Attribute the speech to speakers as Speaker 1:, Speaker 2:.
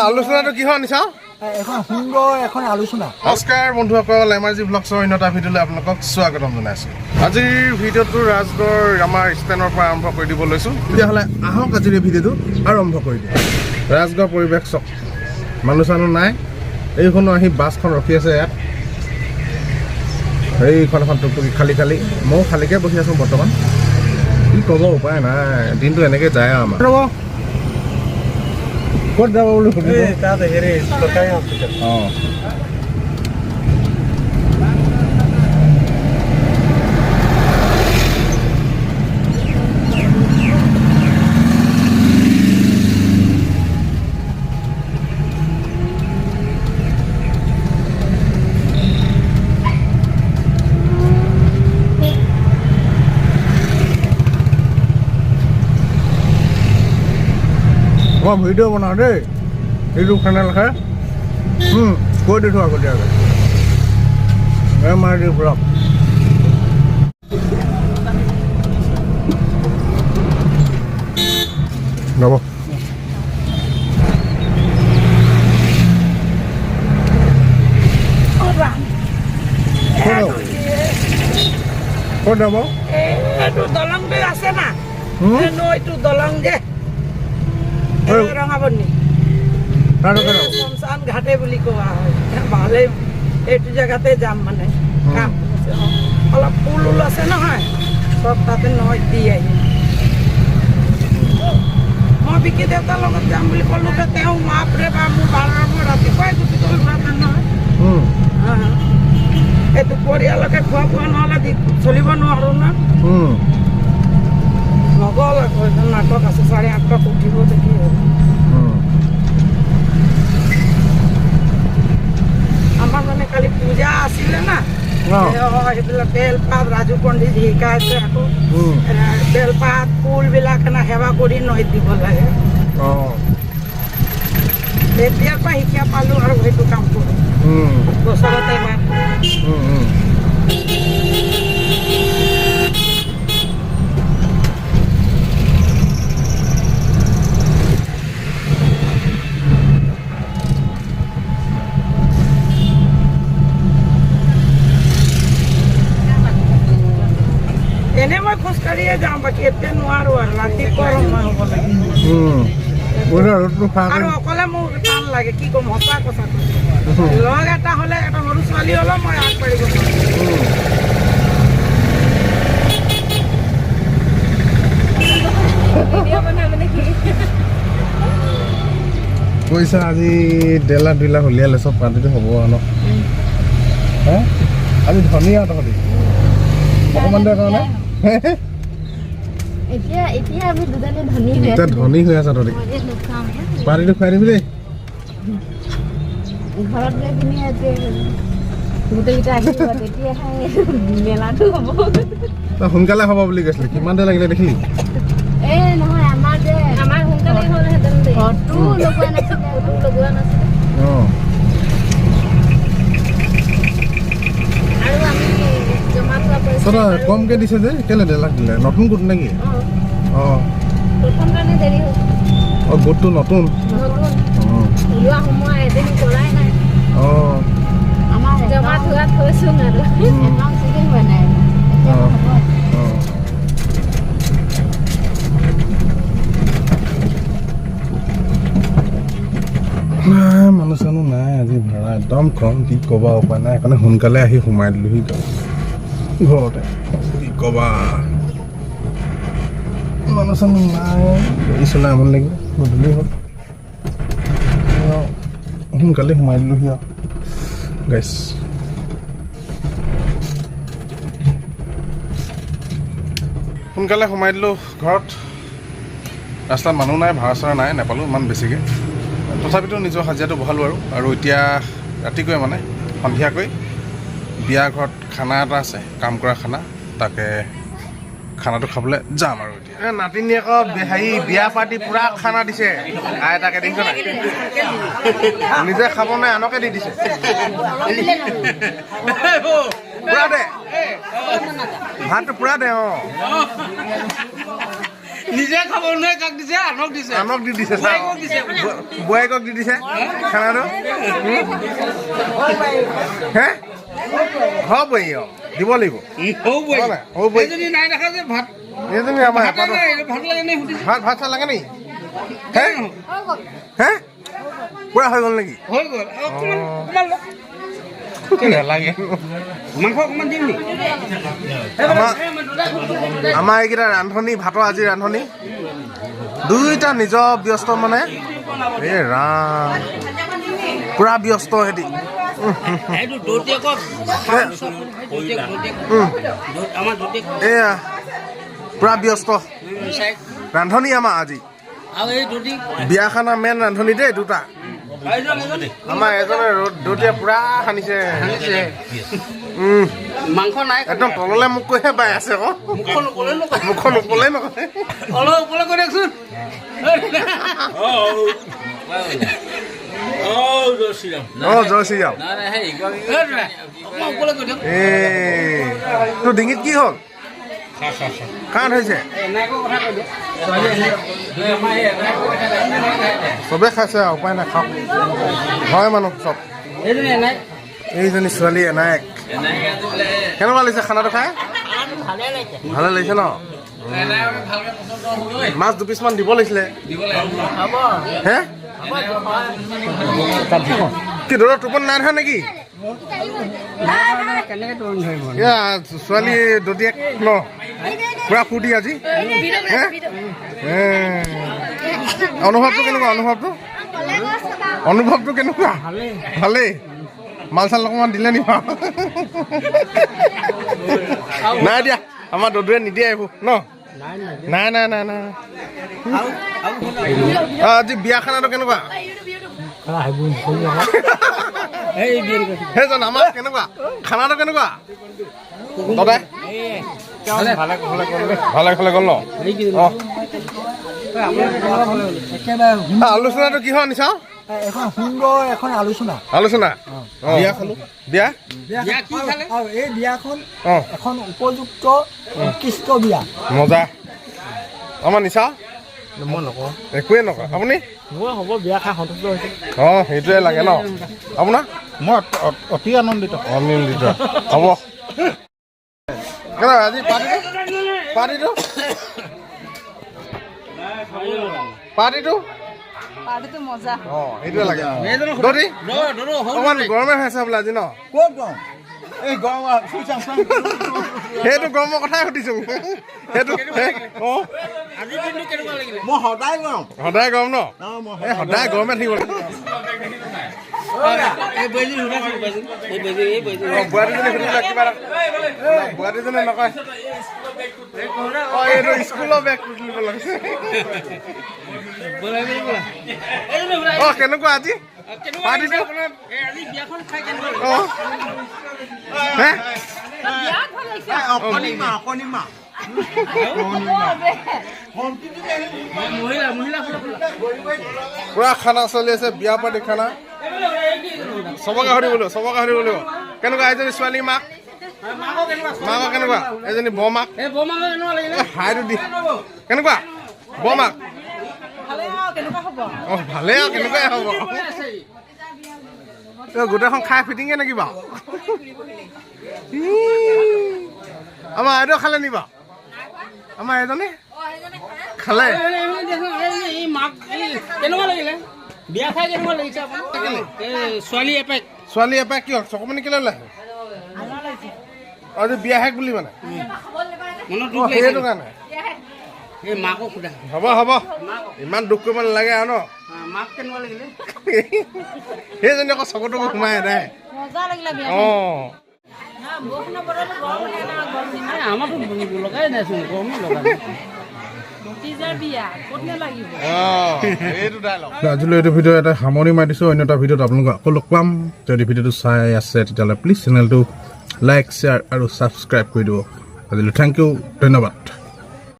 Speaker 1: আলোচনাটো কিহৰ নিচা
Speaker 2: এখন সুন্দৰ এখন আলোচনা।
Speaker 1: নমস্কাৰ বন্ধুসকল, এমাৰ্জি ব্লগছৰ অন্য এটা ভিডিঅ'লৈ আপোনালোকক স্বাগতম জনাইছোঁ। আজিৰ ভিডিঅ'টো ৰাজগড় আমাৰ ষ্টেণ্ডৰ পৰা আৰম্ভ কৰি দিব লৈছোঁ। তেতিয়াহ'লে আহক আজিৰ এই ভিডিঅ'টো আৰম্ভ কৰি দিওঁ। ৰাজগড় পৰিৱেশ চক, মানুহ চানুহ নাই। এইখনো আহি বাছখন ৰখি আছে ইয়াত। এইখন এখন টুকটুকি খালী খালী, ময়ো খালীকৈ বহি আছোঁ বৰ্তমান। কি ক'ব, উপায় নাই, দিনটো এনেকৈ যায় আৰু আমাৰ। ৰ'ব, ক'ত যাব বুলি সুধিব? অঁ, মই ভিডিঅ' বনাওঁ দেই, ইউটিউব চেনেলহে কৈ দিছোঁ আগতীয়াকৈ। এমাৰ্জি ব্লগ যাব। ক'ত যাব?
Speaker 3: এইটো দলং যে আছে না, নৈটো দলং যে ৰঙাবনী শমশান ঘাটে বুলি কোৱা হয়। ভালেই, এইটো জেগাতে যাম মানে। কাম আছে, অলপ পুল উল আছে নহয়, চব তাতে নৈত দি আহিম। মই বিকি দেউতাৰ লগত যাম বুলি ক'লো, তেওঁ মাপৰে বা মোৰ মই ৰাতিপুৱাই গুচি গ'ল নহয়। এইটো পৰিয়ালকে খোৱা বোৱা নহ'লে চলিব নোৱাৰোঁ না। নগ'ল আকৌ এখন নাটক আছে, 8:30 উঠিব দেখি। আমাৰ মানে কালি পূজা আছিলে না, সেইবিলাক বেলপাত ৰাজু পণ্ডিত শিকাইছে। আকৌ বেলপাত ফুলবিলাক সেৱা কৰি নৈত দিব লাগে। তেতিয়াৰ পৰা শিক্ষা পালোঁ আৰু সেইটো কাম কৰোঁ বছৰতে এবাৰ। এনে মই খোজকাঢ়িয়ে যাওঁ, বাকী এতিয়া নোৱাৰো আৰু ৰাতিপুৱা সময় হ'ব লাগে। আৰু অকলে মোৰ টান লাগে, কি ক'ম, সঁচা কথা কৈছোঁ। লগ এটা হ'লে, এটা সৰু ছোৱালী হ'লেও মই আগবাঢ়িব পাৰোঁ।
Speaker 1: পইচা আজি 1.5 লাখ 2 লাখ উলিয়ালে, চব পাৰ্টিটো হ'ব আৰু ন। হে, আজি ধনী আৰু তহঁতি অকণমান দেৰ কাৰণে
Speaker 4: এতিয়া আমি দুজনে ধনী
Speaker 1: হৈ আছা তহঁতি। পাৰ্টিটো খুৱাই দিবি দেই।
Speaker 4: ঘৰত গৈ পিনি গোটেইকেইটা আহিব, তেতিয়াহে মেলাটো হ'ব।
Speaker 1: তই সোনকালে হ'ব বুলি কৈছিলি, কিমান দেৰি লাগিলে দেখিলি?
Speaker 4: এই নহয়, আমাৰ সোনকালে হ'লহেঁতেন দেই। ঘৰটো লগোৱা নাছিলে।
Speaker 1: অঁ,
Speaker 4: আৰু আমি জমা থোৱা পইচা
Speaker 1: তই কমকৈ দিছে যে, কেলৈ 1.5 লাখ দিলে? নতুন গোট নেকি? অঁ,
Speaker 4: প্ৰথম কাৰণে দেৰি হ'ল।
Speaker 1: অঁ, গোটটো নতুন।
Speaker 4: ওলোৱা সোমোৱা এদিন কৰাই নাই।
Speaker 1: অঁ,
Speaker 4: আমাৰ জমা থোৱা থৈছোঁ আৰু এমাউণ্ট চেকিং হোৱা নাই।
Speaker 1: অঁ, মানুহ চানুহ নাই আজি, ভাড়া একদম কম, কি ক'বা, উপায় নাই। সেইকাৰণে সোনকালে আহি সোমাই দিলোহি ঘৰতে। কি ক'বা, মানুহ চানুহ নাই, গাড়ী চলাই আমনি লাগিব, গধূলি হ'ল। সোনকালে সোমাই দিলোহি আৰু গাইছ। সোনকালে সোমাই দিলোঁ ঘৰত। ৰাস্তাত মানুহ নাই, ভাড়া চাড়া নাই, নাপালোঁ ইমান বেছিকৈ। তথাপিতো নিজৰ হাজিৰাটো বহালোঁ আৰু এতিয়া ৰাতিকৈ মানে সন্ধিয়াকৈ বিয়া ঘৰত খানা এটা আছে, কাম কৰা খানা, তাকে খানাটো খাবলৈ যাম আৰু এতিয়া। নাতিনী আকৌ হেৰি বিয়া পাৰ্টি পুৰা খানা দিছে, তাকে দেখিছ নাই? নিজে খাব নাই, আনকে দি দিছে পুৰা দে। ভাতটো পুৰা দে অঁ
Speaker 5: নিজে খাব নোৱাৰে কাক দিছে আনক দিছে
Speaker 1: আনক দি দিছে চা বোৱাৰীকক দি দিছে খানাটো হে হ'ব বোৱাৰী অঁ দিব লাগিব
Speaker 5: এইজনী নাই দেখা যে ভাত
Speaker 1: এইজনী আমাৰ
Speaker 5: ভাত লাগে নে সুধিছে
Speaker 1: ভাত চাহ লাগে নেকি হে হে পুৰা হৈ গ'ল নেকি
Speaker 5: হৈ গ'ল অকণমান
Speaker 1: লাগে
Speaker 5: মাংস অকণমান দিম নেকি
Speaker 1: আমাৰ এইকেইটা ৰান্ধনি ভাতৰ আজি ৰান্ধনি দুইটা নিজৰ ব্যস্ত মানে এই ৰাম পুৰা ব্যস্ত সিহঁতি এয়া পুৰা ব্যস্ত ৰান্ধনি আমাৰ আজি বিয়া খানা মেইন ৰান্ধনি দেই দুটা আমাৰ এজনে দুটিয়ে পুৰা সানিছে
Speaker 5: মাংস নাই
Speaker 1: একদম তললৈ মোক কৈহে বাই আছে আকৌ মুখখন ওপৰলৈ নকয়
Speaker 5: অলপ ওপৰলৈ কৈ দিয়কচোন
Speaker 1: অঁ জয় শ্ৰীৰাম
Speaker 5: ওপৰলৈ কৈ দিয়ক
Speaker 1: এই তোৰ ডিঙিত কি হ'ল কাণ হৈছে চবে খাইছে আৰু উপায় নাই খাওক হয় মানুহ চব এইজনী ছোৱালী এনায়েক কেনেকুৱা লাগিছে খানাটো খাই ভালে লাগিছে ন মাছ দুপিছমান দিব লাগিছিলে হে কি দৌৰত টোপনি নাই ধৰা নেকি এয়া ছোৱালী দদিয়াক ন পুৰা ফূৰ্তি আজি অনুভৱটো কেনেকুৱা অনুভৱটো কেনেকুৱা ভালেই মাল চাল অকণমান দিলে নি নাই দিয়া আমাৰ দদুৱে নিদিয়ে এইবোৰ ন নাই নাই নাই নাই আজি বিয়া খানাটো কেনেকুৱা সেইজন আমাৰ কেনেকুৱা খানাটো কেনেকুৱা দাদাই ভালে ভালে গ'ল ন অঁ আলোচনাটো কিহৰ নিচাও
Speaker 2: এখন সুন্দৰ এখন আলোচনা
Speaker 1: বিয়া খালো বিয়া
Speaker 2: আৰু এই বিয়াখন
Speaker 1: অঁ
Speaker 2: এখন উপযুক্ত উৎকৃষ্ট বিয়া
Speaker 1: মজা আমাৰ নিচা
Speaker 2: মই নকওঁ
Speaker 1: একোৱে নকয় আপুনি
Speaker 2: মই হ'ব বিয়া খাই সন্তুষ্ট হৈছে
Speaker 1: অঁ সেইটোৱে লাগে ন আপোনাৰ
Speaker 2: মই অতি আনন্দিত
Speaker 1: হ'ব আজি পাৰ্টিটো
Speaker 3: মজা
Speaker 1: অঁ সেইটোৱে লাগে দৌৰি অকণমান গৰমে হৈ আছে বোলে আজি ন
Speaker 2: ক'ত গওঁ এই গৰম
Speaker 1: সেইটো গৰমৰ কথাই সুধিছোঁ সেইটো অঁ
Speaker 2: মই সদায় গৰম
Speaker 1: সদায় গৰম ন এই সদায় গৰমে থাকিব বোৱাৰীজনী সুধিলে কিবা বোৱাৰীজনী নকয় অঁ এইটো স্কুলৰ বেগ তুলিব লাগিছে অঁ কেনেকুৱা আজি পাৰ্টিটো অঁ হে পুৰা খানা চলি আছে বিয়া পাৰ্টি খানা চবকে সুধিব লাগিব কেনেকুৱা এজনী ছোৱালী মাক কেনেকুৱা এজনী বৰমাক হাইটো দি কেনেকুৱা বৰমাক অঁ ভালেই আৰু কেনেকুৱাই হ'ব গোটেইখন খাই ফিটিঙে নেকি বাৰু আমাৰ এইটো খালে নি বাৰু আমাৰ এজনী খালে
Speaker 5: বিয়া খাই কেনেকুৱা লাগিছে
Speaker 1: ছোৱালী এপাক কিয় চকমনি কেলৈ ওলাইছে আজি বিয়া শেষ বুলি মানে সেইটো কাৰণে
Speaker 5: মাকক সোধা
Speaker 1: হ'ব ইমান দুখ কৰিব নালাগে আৰু ন
Speaker 5: মাক কেনেকুৱা লাগিলে
Speaker 1: সেইজনী আকৌ চকুটোকো সোমাই নাই অঁ
Speaker 5: আমাৰতো লগাই নাইচোন গৰমে লগা
Speaker 1: আজিলৈ এইটো ভিডিঅ' এটা সামৰণি মাৰি দিছোঁ অন্য এটা ভিডিঅ'ত আপোনালোকক আকৌ লগ পাম যদি ভিডিঅ'টো চাই আছে তেতিয়াহ'লে প্লিজ চেনেলটো লাইক শ্বেয়াৰ আৰু ছাবস্ক্ৰাইব কৰি দিব আজিলৈ থেংক ইউ ধন্যবাদ